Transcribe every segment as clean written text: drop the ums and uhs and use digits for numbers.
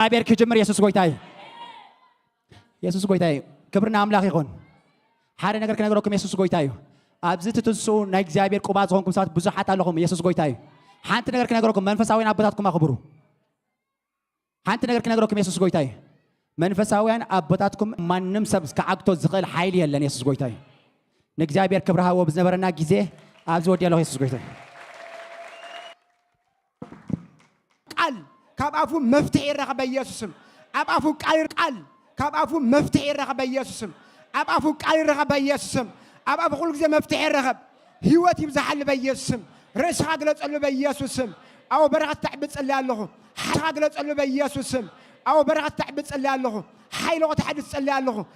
أبير كجمر يسوع قويتاي يسوع قويتاي كبرنا أملاك يكون حارة نقدر كنا نقولكم يسوع قويتاي أبزت تنسو نايك أبير كوبات زونكم سات بزح حتى لهم يسوع قويتاي حانت نقدر كنا نقولكم منفساوين أبطاتكم أخبروا حانت نقدر كنا نقولكم يسوع قويتاي منفساوين أبطاتكم ما نمسب كعقتو زغل حيلي لين يسوع قويتاي نايك أبير كبرها وبزنبرنا جزء أبزود يالله يسوع قويتاي قال كاب أفو مفتح الرغبة يسوسم أب أفو قال كاب أفو مفتح الرغبة يسوسم أب أفو قال الرغبة يسوسم أب أفو كل زي مفتح الرغب هيوتي بزحل بيسوسم رئيس هذا لصلو بيسوسم أو برغة تعبت صلي الله هذا لصلو بيسوسم أو برغة تعبت صلي الله حيلو تحدث صلي الله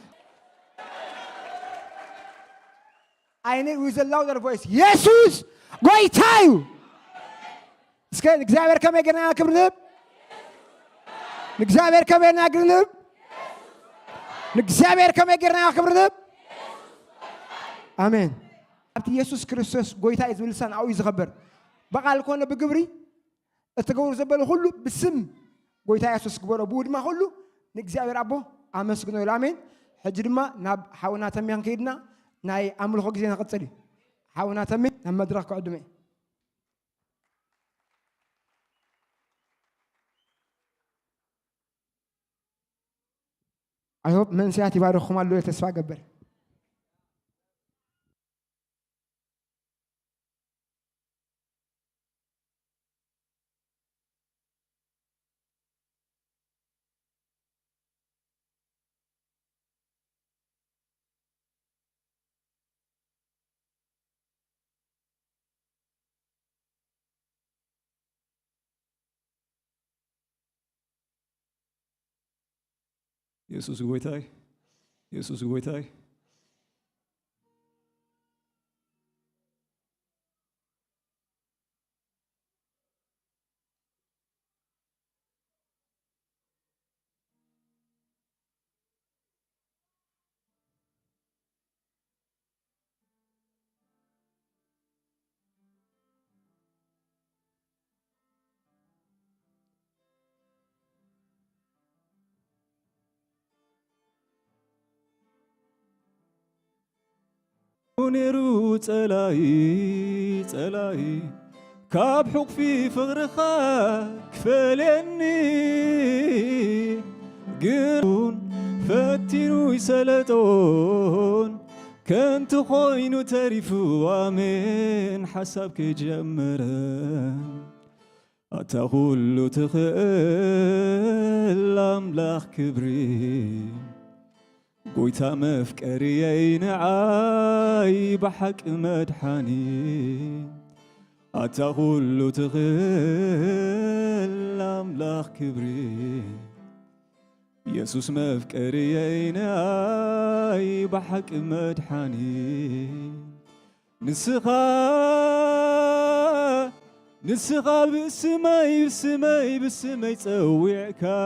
I need with a louder voice يسوس قويتايو سكان እግዚአብሔር ከመገና ክብርብ እግዚአብሔር ከመገና ክብርብ እግዚአብሔር ከመገና ክብርብ አሜን አብቲ ኢየሱስ ክርስቶስ ጎይታ ይዝብልሳን አው ይዝኸበር በቃል ኮነ በግብሪ እትገውር ዘበለ ሁሉ በስም ጎይታ ኢየሱስ ግበሮ ቡድማ ሁሉ እግዚአብሔር አቦ አመስግኖ ይል አሜን ሕጂ ድማ ናብ ሓውና ተሚያን ከይድና ናይ አምልኮ ጊዜ ነቀጽሊ ሓውና ተሚ ናብ መድረክ ከዕድመ I hope men سياتي بارخهم الله يتسفى قبل يسوع قويتاي يسوع قويتاي ونيرو تلاي كاب حقفي فغرخا كفلني قرون فتنو يسلطون كنت خوينو تريفو وامن حسابك جمرا أتقول تخيل أملاخ كبري قويتا مفكري عاي بحق مدحاني أتقول تغل أملاخ كبري يسوس مفكري عاي بحق مدحاني نسخا بسماي تسويعكا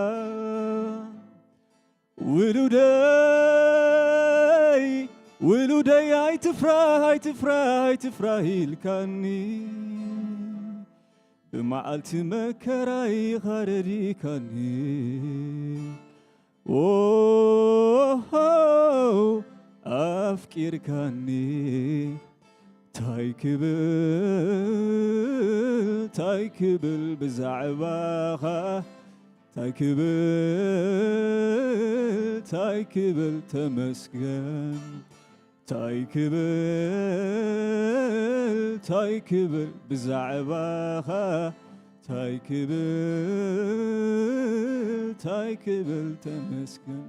ولودي هاي تفراهي الكاني بمعالت مكراي غردي كاني اوه افكير كاني تايكبل بزعباها تايكبل تمسكن تايكبل بزعباها تايكبل تمسكن